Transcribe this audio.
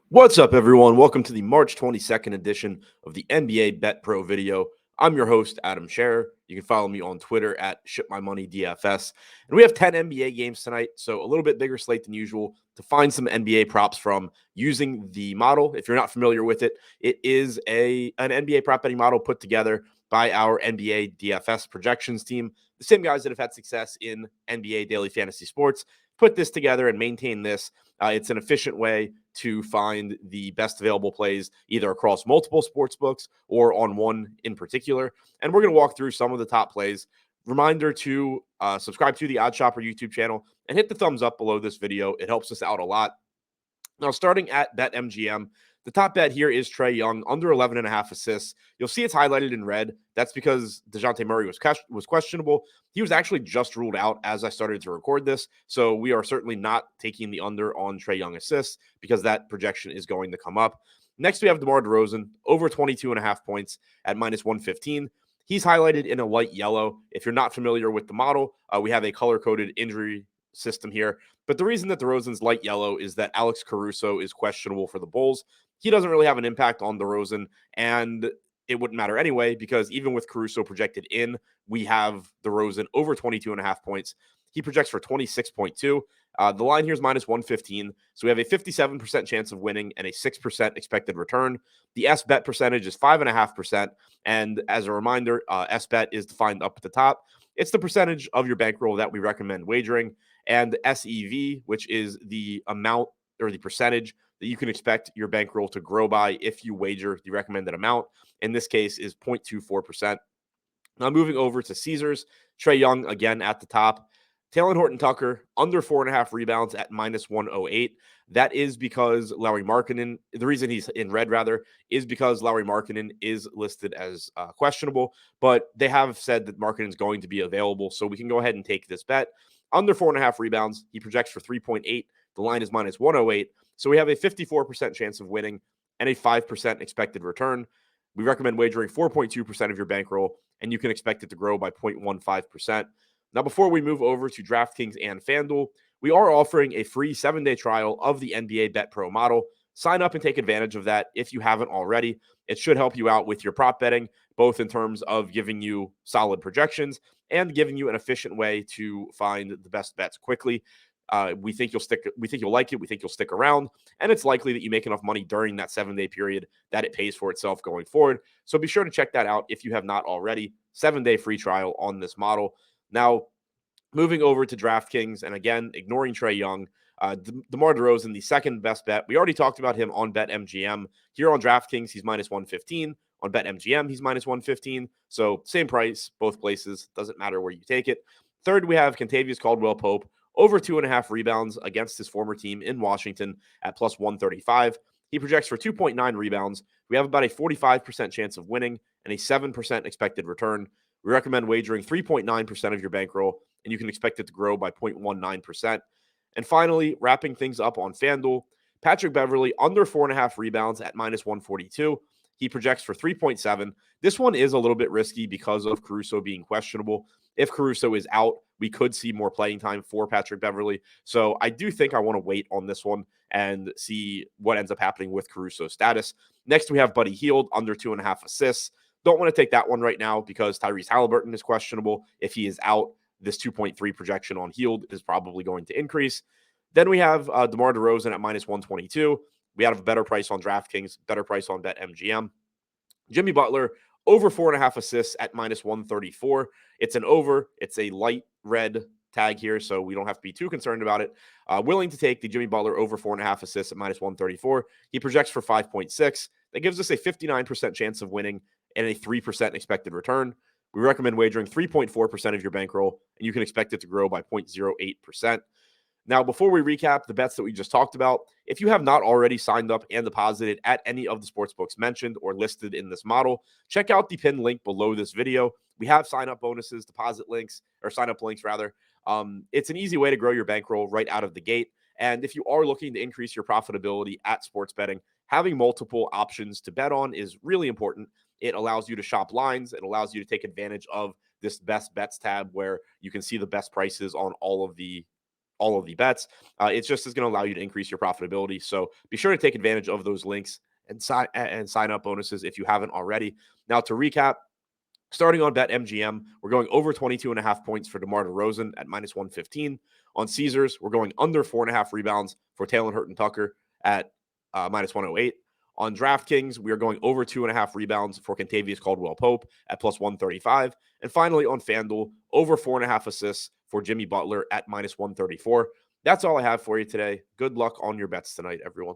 What's up, everyone? Welcome to the March 22nd edition of the NBA Bet Pro video. I'm your host, Adam Scherer. You can follow me on Twitter at ShipMyMoneyDFS. And we have 10 NBA games tonight, so a little bit bigger slate than usual to find some NBA props from using the model. If you're not familiar with it, it is an NBA prop betting model put together by our NBA DFS projections team. The same guys that have had success in NBA daily fantasy sports put this together and maintain this. It's an efficient way to find the best available plays either across multiple sports books or on one in particular. And we're going to walk through some of the top plays. Reminder to subscribe to the Odd Shopper YouTube channel and hit the thumbs up below this video. It helps us out a lot. Now, starting at BetMGM, the top bet here is Trae Young, under 11.5 assists. You'll see it's highlighted in red. That's because DeJounte Murray was questionable. He was actually just ruled out as I started to record this. So we are certainly not taking the under on Trae Young assists because that projection is going to come up. Next, we have DeMar DeRozan, over 22.5 points at minus 115. He's highlighted in a light yellow. If you're not familiar with the model, we have a color-coded injury system here. But the reason that DeRozan's light yellow is that Alex Caruso is questionable for the Bulls. He doesn't really have an impact on DeRozan, and it wouldn't matter anyway because even with Caruso projected in, we have DeRozan over 22.5 points. He projects for 26.2. The line here is minus 115. So we have a 57% chance of winning and a 6% expected return. The S bet percentage is 5.5%. And as a reminder, S bet is defined up at the top. It's the percentage of your bankroll that we recommend wagering. And SEV, which is the amount or the percentage that you can expect your bankroll to grow by if you wager the recommended amount. In this case is 0.24%. Now moving over to Caesars, Trae Young again at the top. Taylor Horton-Tucker, under 4.5 rebounds at minus 108. That is because Lauri Markkanen, the reason he's in red rather, is because Lauri Markkanen is listed as questionable, but they have said that Markkanen is going to be available, so we can go ahead and take this bet. Under 4.5 rebounds, he projects for 3.8. The line is minus 108, so we have a 54% chance of winning and a 5% expected return. We recommend wagering 4.2% of your bankroll, and you can expect it to grow by 0.15%. Now, before we move over to DraftKings and FanDuel, we are offering a free 7-day trial of the NBA Bet Pro model. Sign up and take advantage of that if you haven't already. It should help you out with your prop betting, both in terms of giving you solid projections and giving you an efficient way to find the best bets quickly. We think you'll stick. We think you'll like it. We think you'll stick around, and it's likely that you make enough money during that 7-day period that it pays for itself going forward. So be sure to check that out if you have not already. 7-day free trial on this model. Now, moving over to DraftKings, and again, ignoring Trae Young, DeMar DeRozan, the second best bet. We already talked about him on BetMGM. Here on DraftKings, he's minus 115. On BetMGM, he's minus 115. So same price, both places. Doesn't matter where you take it. Third, we have Kentavious Caldwell-Pope, over 2.5 rebounds against his former team in Washington at plus 135. He projects for 2.9 rebounds. We have about a 45% chance of winning and a 7% expected return. We recommend wagering 3.9% of your bankroll, and you can expect it to grow by 0.19%. And finally, wrapping things up on FanDuel, Patrick Beverley, under 4.5 rebounds at minus 142. He projects for 3.7. This one is a little bit risky because of Caruso being questionable. If Caruso is out, we could see more playing time for Patrick Beverley. So I do think I want to wait on this one and see what ends up happening with Caruso's status. Next, we have Buddy Hield, under 2.5 assists. Don't want to take that one right now because Tyrese Halliburton is questionable. If he is out, this 2.3 projection on Hield is probably going to increase. Then we have DeMar DeRozan at minus 122. We have a better price on DraftKings, better price on BetMGM. Jimmy Butler, over 4.5 assists at minus 134. It's an over. It's a light red tag here, so we don't have to be too concerned about it. Willing to take the Jimmy Butler over 4.5 assists at minus 134. He projects for 5.6. That gives us a 59% chance of winning and a 3% expected return. We recommend wagering 3.4% of your bankroll, and you can expect it to grow by 0.08%. Now, before we recap the bets that we just talked about, if you have not already signed up and deposited at any of the sportsbooks mentioned or listed in this model, check out the pinned link below this video. We have sign-up bonuses, deposit links, or sign-up links rather. It's an easy way to grow your bankroll right out of the gate. And if you are looking to increase your profitability at sports betting, having multiple options to bet on is really important. It allows you to shop lines. It allows you to take advantage of this best bets tab where you can see the best prices on all of the all of the bets. It just is going to allow you to increase your profitability. So be sure to take advantage of those links and sign up bonuses if you haven't already. Now to recap, starting on BetMGM, we're going over 22.5 points for DeMar DeRozan at minus 115. On Caesars, we're going under 4.5 rebounds for Taylor Horton-Tucker at minus 108. On DraftKings, we are going over 2.5 rebounds for Kentavious Caldwell-Pope at plus 135. And finally, on FanDuel, over 4.5 assists for Jimmy Butler at minus 134. That's all I have for you today. Good luck on your bets tonight, everyone.